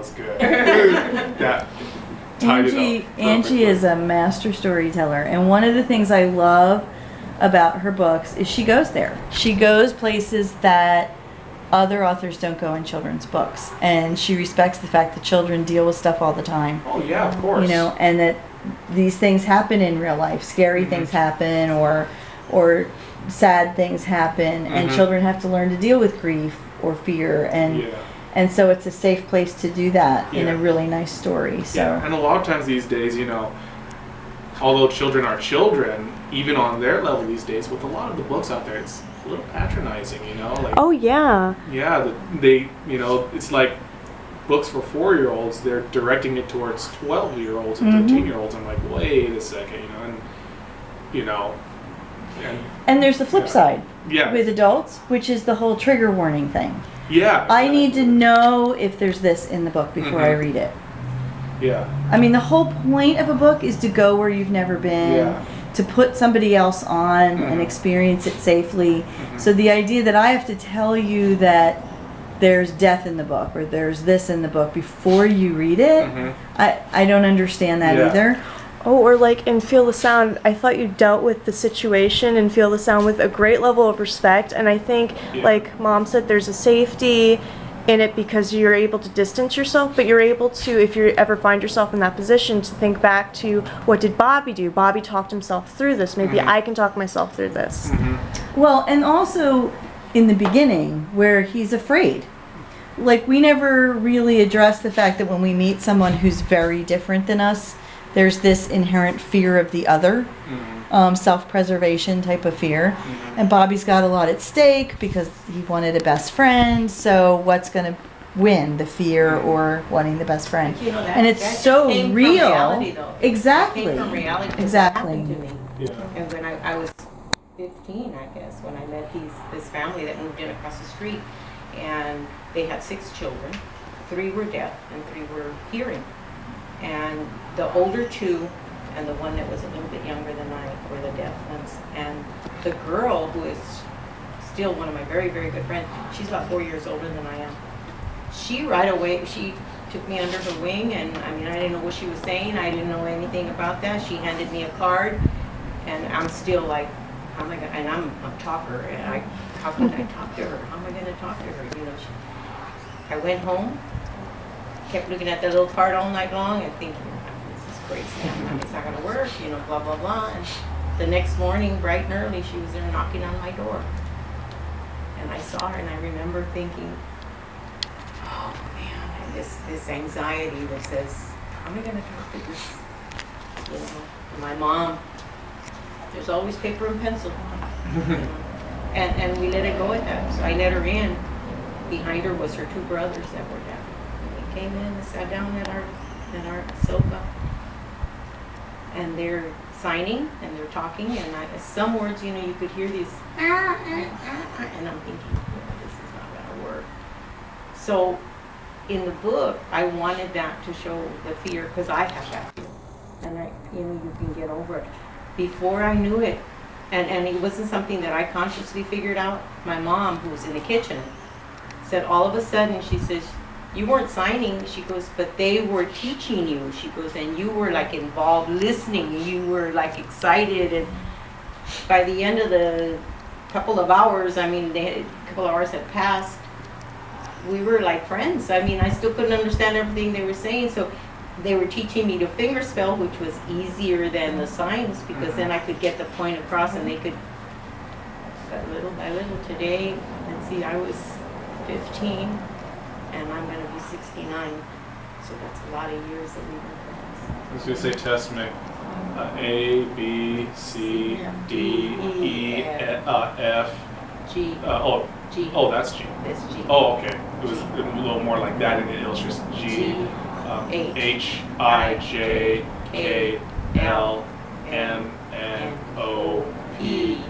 was good. That tied it up Angie is a master storyteller, and one of the things I love about her books is she goes there. She goes places that other authors don't go in children's books, and she respects the fact that children deal with stuff all the time. Oh yeah, of course. You know, and that these things happen in real life. Scary things happen, or sad things happen, and children have to learn to deal with grief or fear, and so it's a safe place to do that in a really nice story. So and a lot of times these days, you know, although children are children, even on their level these days, with a lot of the books out there, it's a little patronizing, you know. Like, oh yeah. Yeah, they, you know, it's like books for 4-year-olds. They're directing it towards 12-year-olds and 13-year-olds. I'm like, wait a second, you know, and you know. And there's the flip side Yeah. with adults, which is the whole trigger warning thing. Yeah. I need to know if there's this in the book before I read it. Yeah. I mean, the whole point of a book is to go where you've never been, to put somebody else on and experience it safely. So the idea that I have to tell you that there's death in the book or there's this in the book before you read it, I don't understand that either. Oh, or like in Feel the Sound, I thought you dealt with the situation and Feel the Sound with a great level of respect. And I think, like Mom said, there's a safety in it because you're able to distance yourself, but you're able to, if you ever find yourself in that position, to think back to what did Bobby do? Bobby talked himself through this. Maybe I can talk myself through this. Well, and also in the beginning where he's afraid. Like, we never really address the fact that when we meet someone who's very different than us, there's this inherent fear of the other, self-preservation type of fear. And Bobby's got a lot at stake because he wanted a best friend. So what's going to win, the fear or wanting the best friend? You know, and it's that so came from real. reality, though. Exactly. It came from reality. Because Exactly. It happened to me. And when I was 15, I guess, when I met this family that moved in across the street, and they had 6 children. 3 were deaf and 3 were hearing. And the older 2 and the one that was a little bit younger than I were the deaf ones. And the girl, who is still one of my very, very good friends, she's about 4 years older than I am. She right away, she took me under her wing, and I mean, I didn't know what she was saying. I didn't know anything about that. She handed me a card, and I'm still like, how am I gonna, and I'm a talker, and how can I talk to her? How am I gonna talk to her? You know, I went home, kept looking at that little card all night long and thinking, this is crazy, it's not gonna work, you know, blah, blah, blah. And the next morning, bright and early, she was there knocking on my door. And I saw her, and I remember thinking, oh man, and this anxiety that says, how am I gonna talk to this, you know, my mom, there's always paper and pencil, you know? And we let it go at that. So I let her in. Behind her was her 2 brothers that were deaf. And they came in and sat down at our sofa, and they're signing and they're talking, and some words, you know, you could hear these, and I'm thinking, this is not gonna work. So in the book, I wanted that to show the fear, because I have that fear, and you can get over it. Before I knew it, and it wasn't something that I consciously figured out. My mom, who was in the kitchen, said all of a sudden, she says, you weren't signing, she goes, but they were teaching you, she goes, and you were like involved listening, you were like excited, and by the end of the couple of hours, I mean, a couple of hours had passed, we were like friends. I mean, I still couldn't understand everything they were saying, so they were teaching me to fingerspell, which was easier than the signs, because then I could get the point across, and they could, little by little. Today, let's see, I was 15, and I'm going to be 69, so that's a lot of years that we've been friends. I was going to say test me. A, B, C, D, E, F, G. G. Oh, that's G. That's G. Oh, okay. It was a little more like that in the illustration. G, H, I, J, K, L, M, N, O, P,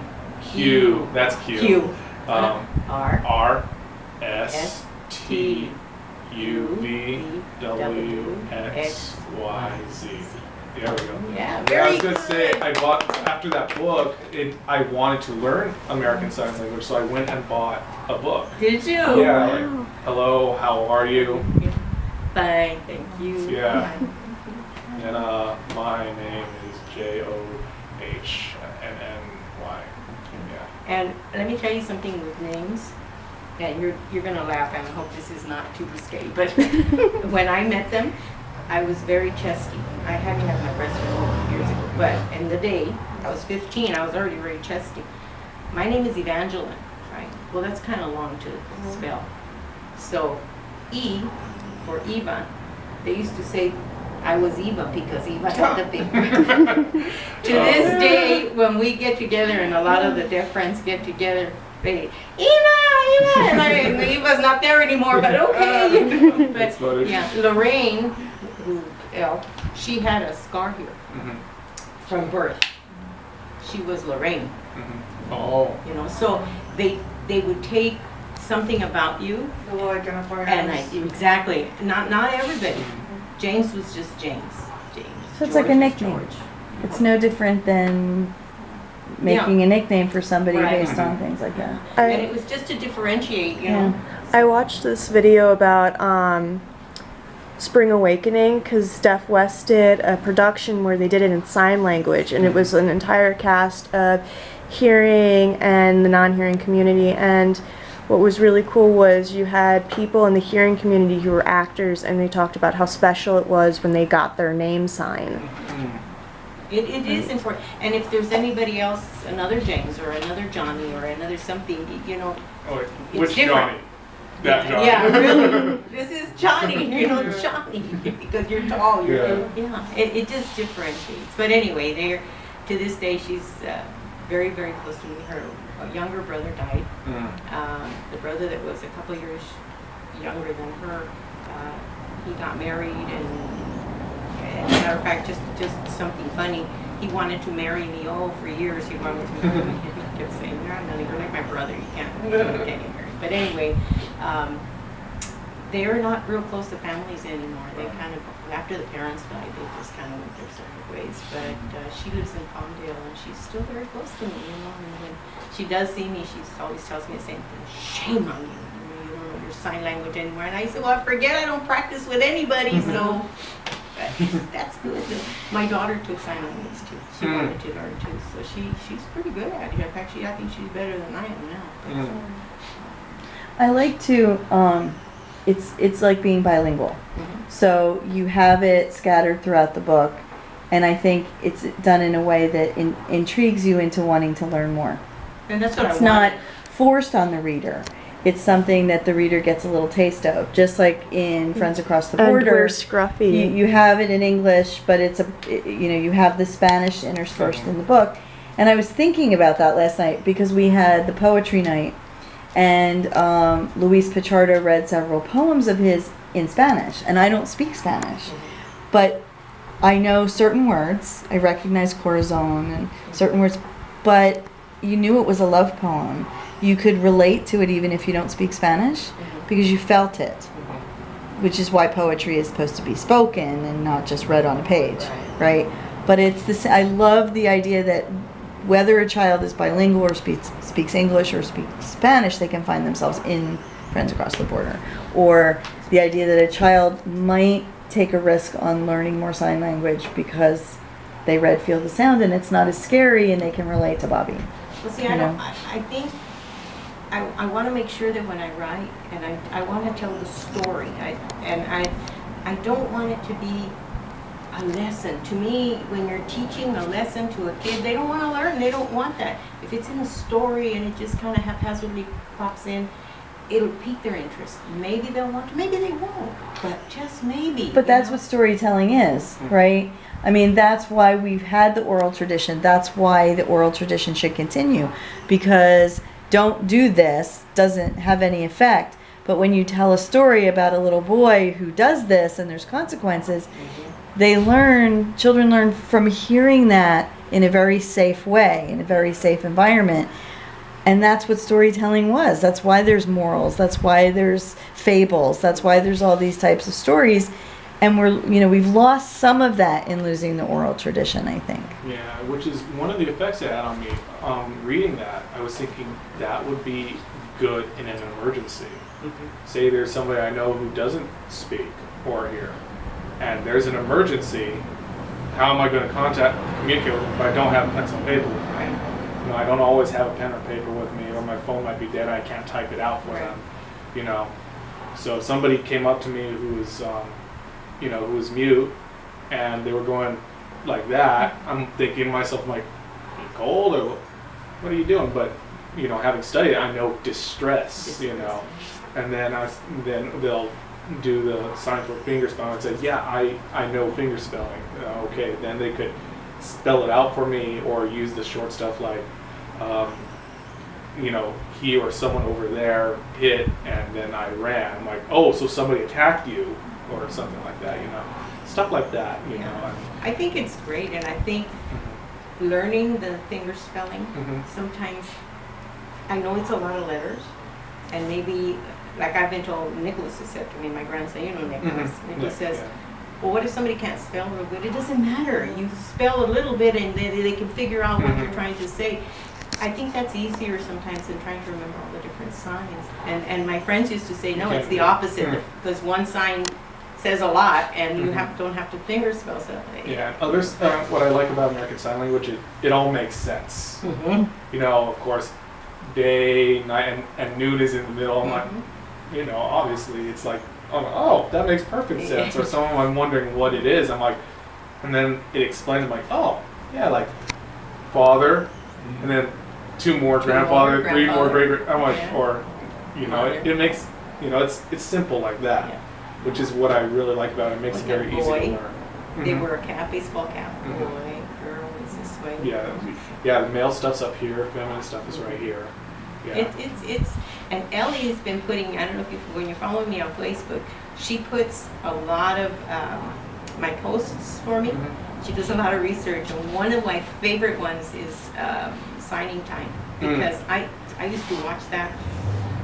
Q. That's Q. Q. R, S, T, U, V, W, X, Y, Z. There we go. Yeah, I very was going to say, good. I bought, after that book, I wanted to learn American Sign Language, so I went and bought a book. Did you? Yeah, like, hello, how are you? Fine, thank you. Yeah. And my name is Johnnny. Yeah. And let me tell you something with names. And you're gonna laugh, and I hope this is not too risque. But when I met them, I was very chesty. I hadn't had my breast removed years ago, but in the day I was 15, I was already very chesty. My name is Evangeline, right? Well, that's kind of long to spell. So E for Eva. They used to say I was Eva because Eva had the big. To this day, when we get together, and a lot of the deaf friends get together, they Eva, and Eva's not there anymore, but okay. But yeah, Lorraine, who she had a scar here from birth. She was Lorraine. Oh. You know, so they would take something about you, and exactly. Not everybody. James was just James. So it's like a nickname. George. It's no different than making a nickname for somebody based on things like that. And it was just to differentiate, you know. I watched this video about Spring Awakening because Deaf West did a production where they did it in sign language, and it was an entire cast of hearing and the non-hearing community. And what was really cool was you had people in the hearing community who were actors, and they talked about how special it was when they got their name sign. It is important. And if there's anybody else, another James or another Johnny or another something, you know, Which different. Johnny? That Johnny. Yeah, really. This is Johnny, you know, Johnny, because you're tall. It just differentiates. But anyway, to this day, she's very, very close to me. Her younger brother died. The brother that was a couple years younger than her, he got married, and as a matter of fact, just something funny. He wanted to marry me for years. He wanted to marry me. He kept saying, "No, you're like my brother. You can't get married." But anyway, they're not real close to families anymore. They kind of, after the parents died, they just kind of went their separate ways. But she lives in Palmdale, and she's still very close to me, you know. And when she does see me, she always tells me the same thing: "Shame on you. You don't know your sign language anymore." And I said, "Well, I forget I don't practice with anybody, so that's good." My daughter took sign language too. She wanted to learn too, so she's pretty good at it. In fact, I think she's better than I am now. I like to, it's like being bilingual. So you have it scattered throughout the book, and I think it's done in a way that intrigues you into wanting to learn more. And that's what it's not forced on the reader. It's something that the reader gets a little taste of, just like in Friends Across the Border. And we're Scruffy. You have it in English, but you have the Spanish interspersed in the book. And I was thinking about that last night because we had the poetry night, and Luis Pichardo read several poems of his in Spanish, and I don't speak Spanish, but I know certain words. I recognize corazon and certain words, but you knew it was a love poem. You could relate to it even if you don't speak Spanish because you felt it, which is why poetry is supposed to be spoken and not just read on a page, right? But it's this. I love the idea that whether a child is bilingual or speaks English or speaks Spanish, they can find themselves in Friends Across the Border. Or the idea that a child might take a risk on learning more sign language because they read Feel the Sound and it's not as scary and they can relate to Bobby. Well, see, I think I want to make sure that when I write, and I want to tell the story, I don't want it to be a lesson. To me, when you're teaching a lesson to a kid, they don't want to learn. They don't want that. If it's in a story and it just kind of haphazardly pops in, it'll pique their interest. Maybe they'll want to, maybe they won't, but just maybe. But that's what storytelling is, right? I mean, that's why we've had the oral tradition. That's why the oral tradition should continue, because don't do this doesn't have any effect. But when you tell a story about a little boy who does this and there's consequences, children learn from hearing that in a very safe way, in a very safe environment. And that's what storytelling was. That's why there's morals. That's why there's fables. That's why there's all these types of stories. And we've lost some of that in losing the oral tradition, I think. Yeah, which is one of the effects it had on me. Reading that, I was thinking that would be good in an emergency. Say there's somebody I know who doesn't speak, or here, and there's an emergency. How am I going to communicate with them if I don't have pencil and paper with me? You know, I don't always have a pen or paper with me, or my phone might be dead. I can't type it out for them. You know, so if somebody came up to me who was, you know, who was mute, and they were going like that, I'm thinking to myself, I'm like, you cold or what are you doing? But you know, having studied, I know distress. You know, and then then they'll do the signs for finger spelling and say, yeah, I know finger spelling. Okay, then they could spell it out for me or use the short stuff like, you know, he or someone over there hit and then I ran. I'm like, oh, so somebody attacked you or something like that, you know. Stuff like that, you know. I think it's great, and I think learning the finger spelling, sometimes, I know it's a lot of letters, and maybe, like I've been told, Nicholas has said to me, my grandson, you know Nicholas, Nicholas says, well, what if somebody can't spell real good? It doesn't matter. You spell a little bit and they can figure out what you're trying to say. I think that's easier sometimes than trying to remember all the different signs. And my friends used to say, no, it's the opposite, because one sign says a lot and you don't have to finger spell something. Yeah, others, what I like about American Sign Language, it all makes sense. You know, of course, day, night, and noon is in the middle. I'm like, you know, obviously it's like, oh, that makes perfect sense. Or someone, I'm wondering what it is. I'm like, and then it explains. I'm like, oh, yeah, like father, and then two more grandfather, three more great. I'm like, or, you know, it makes, you know, it's simple like that, which is what I really like about it. It makes it very easy to learn. They wear a cap, baseball cap. Boy, girl, is this way. Yeah, the male stuff's up here, feminine stuff is right here. Yeah. It's and Ellie has been putting, I don't know if when you're following me on Facebook, she puts a lot of my posts for me. She does a lot of research, and one of my favorite ones is signing time, because I used to watch that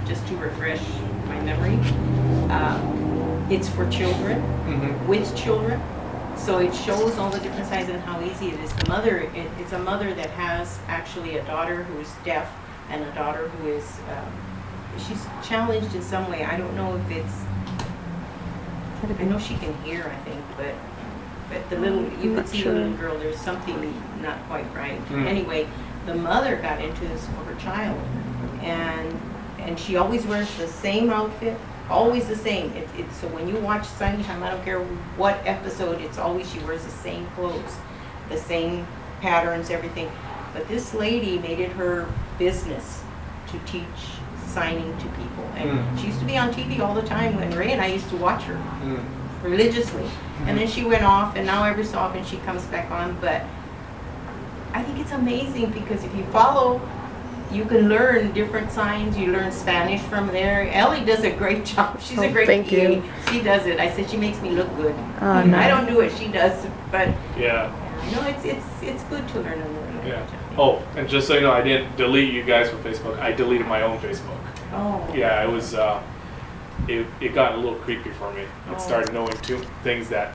just to refresh my memory. It's for children, with children, so it shows all the different sides and how easy it is. The mother, it's a mother that has actually a daughter who is deaf and a daughter who is, she's challenged in some way. I don't know if it's, I know she can hear, I think, but the little, you could see the little girl, there's something not quite right. Anyway, the mother got into this for her child, and she always wears the same outfit, always the same. So when you watch Signing Time, I don't care what episode, it's always she wears the same clothes, the same patterns, everything. But this lady made it her business to teach signing to people. And she used to be on TV all the time when Ray and I used to watch her religiously. And then she went off, and now every so often she comes back on. But I think it's amazing, because if you follow, you can learn different signs. You learn Spanish from there. Ellie does a great job. She's a great thank you. She does it. I said she makes me look good. No. I don't do it. She does. But Yeah. no, it's good to learn a little. Yeah. Oh, and just so you know, I didn't delete you guys from Facebook. I deleted my own Facebook. Oh. Yeah, it was. It got a little creepy for me. It started knowing things that